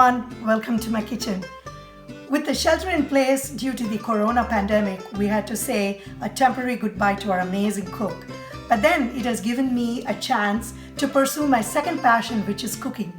everyone, welcome to my kitchen. With the shelter in place due to the corona pandemic, we had to say a temporary goodbye to our amazing cook. But then it has given me a chance to pursue my second passion, which is cooking.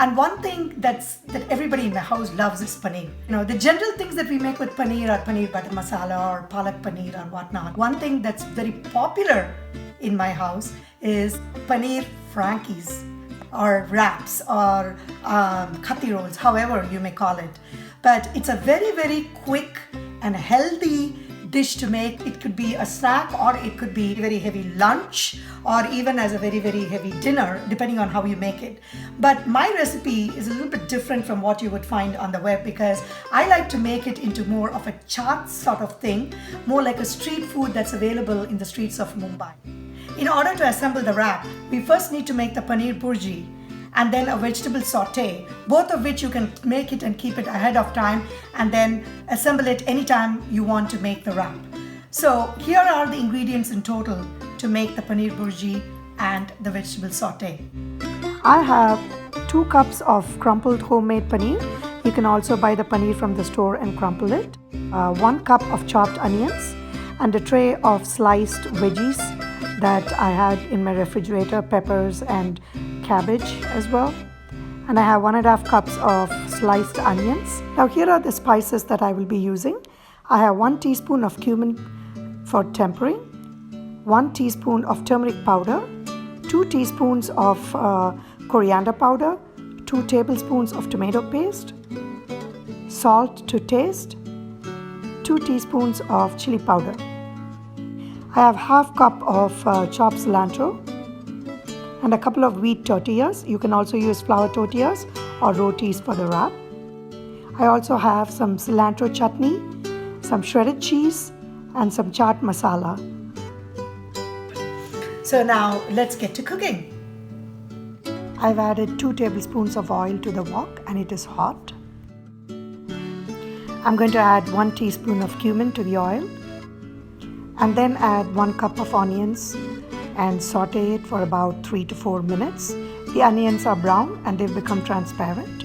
And one thing that everybody in my house loves is paneer. You know, the general things that we make with paneer are paneer butter masala or palak paneer or whatnot. One thing that's very popular in my house is paneer frankies or wraps or kathi rolls, however you may call it. But it's a very, very quick and healthy dish to make. It could be a snack or it could be a very heavy lunch or even as a very, very heavy dinner, depending on how you make it. But my recipe is a little bit different from what you would find on the web because I like to make it into more of a chaat sort of thing, more like a street food that's available in the streets of Mumbai. In order to assemble the wrap, we first need to make the Paneer Burji and then a vegetable saute, both of which you can make it and keep it ahead of time and then assemble it anytime you want to make the wrap. So here are the ingredients in total to make the Paneer Burji and the vegetable saute. I have 2 cups of crumpled homemade paneer. You can also buy the paneer from the store and crumple it. 1 cup of chopped onions and a tray of sliced veggies that I had in my refrigerator, peppers and cabbage as well. And I have 1.5 cups of sliced onions. Now here are the spices that I will be using. I have 1 teaspoon of cumin for tempering, 1 teaspoon of turmeric powder, 2 teaspoons of coriander powder, 2 tablespoons of tomato paste, salt to taste, 2 teaspoons of chili powder. I have 1/2 cup of chopped cilantro and a couple of wheat tortillas. You can also use flour tortillas or rotis for the wrap. I also have some cilantro chutney, some shredded cheese and some chaat masala. So now let's get to cooking. I've added 2 tablespoons of oil to the wok and it is hot. I'm going to add 1 teaspoon of cumin to the oil and then add 1 cup of onions and saute it for about 3 to 4 minutes. The onions are brown and they've become transparent.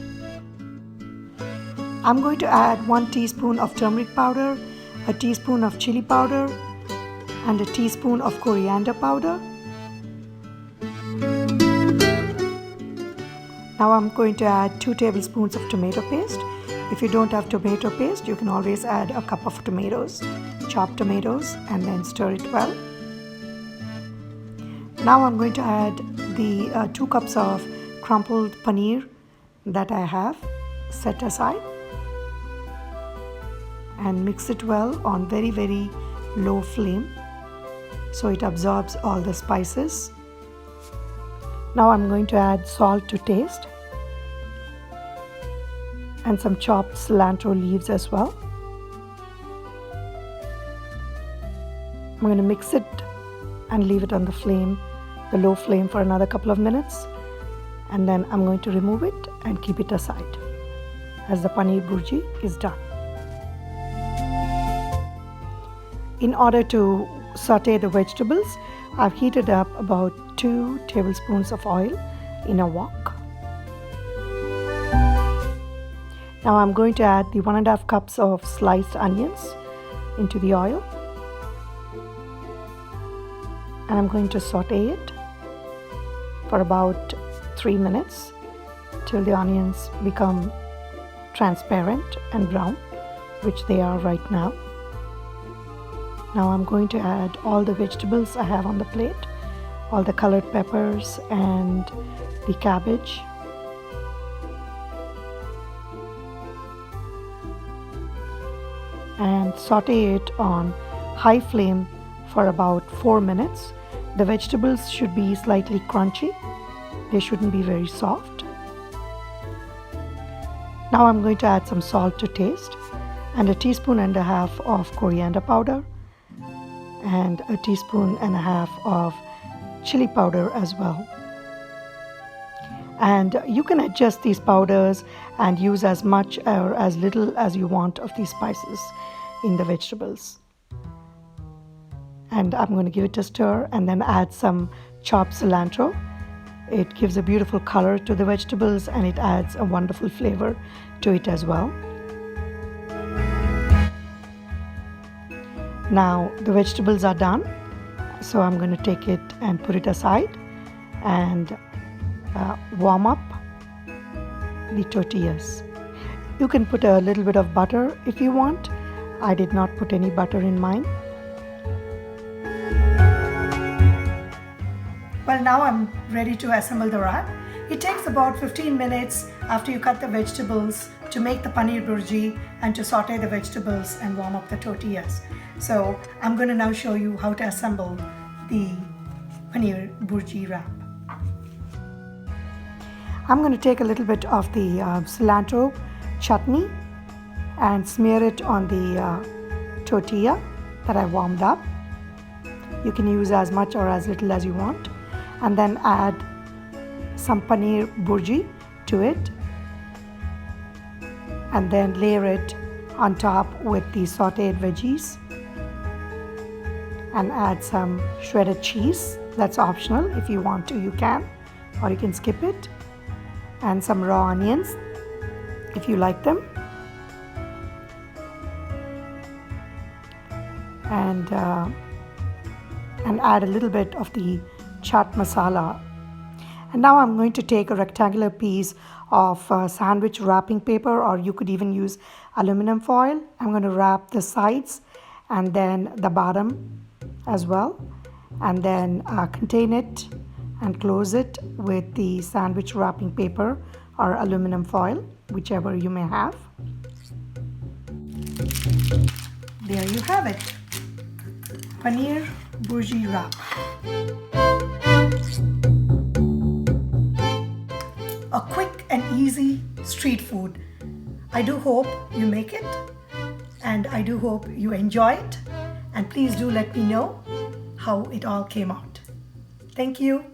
I'm going to add 1 teaspoon of turmeric powder, a teaspoon of chili powder and a teaspoon of coriander powder. Now I'm going to add 2 tablespoons of tomato paste. If you don't have tomato paste, you can always add a cup of tomatoes, chopped tomatoes, and then stir it well. Now I'm going to add the 2 cups of crumpled paneer that I have set aside and mix it well on very, very low flame so it absorbs all the spices. Now I'm going to add salt to taste and some chopped cilantro leaves as well. I'm going to mix it and leave it on the low flame for another couple of minutes, and then I'm going to remove it and keep it aside as the Paneer Burji is done. In order to saute the vegetables, I've heated up about 2 tablespoons of oil in a wok. Now I'm going to add the 1.5 cups of sliced onions into the oil and I'm going to saute it for about 3 minutes till the onions become transparent and brown, which they are right now. Now I'm going to add all the vegetables I have on the plate, all the colored peppers and the cabbage. And saute it on high flame for about 4 minutes. The vegetables should be slightly crunchy. They shouldn't be very soft. Now I'm going to add some salt to taste and a teaspoon and a half of coriander powder and a teaspoon and a half of chili powder as well. And you can adjust these powders and use as much or as little as you want of these spices in the vegetables. And I'm going to give it a stir and then add some chopped cilantro It gives a beautiful color to the vegetables and it adds a wonderful flavor to it as well. Now the vegetables are done, so I'm going to take it and put it aside and warm up the tortillas. You can put a little bit of butter if you want. I did not put any butter in mine. Well, now I'm ready to assemble the wrap. It takes about 15 minutes after you cut the vegetables to make the paneer burji and to saute the vegetables and warm up the tortillas. So I'm going to now show you how to assemble the paneer burji wrap. I'm going to take a little bit of the cilantro chutney and smear it on the tortilla that I warmed up. You can use as much or as little as you want, and then add some paneer burji to it, and then layer it on top with the sauteed veggies, and add some shredded cheese. That's optional. If you want to, you can, or you can skip it, and some raw onions if you like them, and add a little bit of the chaat masala. And now I'm going to take a rectangular piece of sandwich wrapping paper, or you could even use aluminum foil. I'm going to wrap the sides and then the bottom as well, and then contain it and close it with the sandwich wrapping paper or aluminum foil, whichever you may have. There you have it, paneer burji wrap. A quick and easy street food. I do hope you make it, and I do hope you enjoy it, and please do let me know how it all came out. Thank you.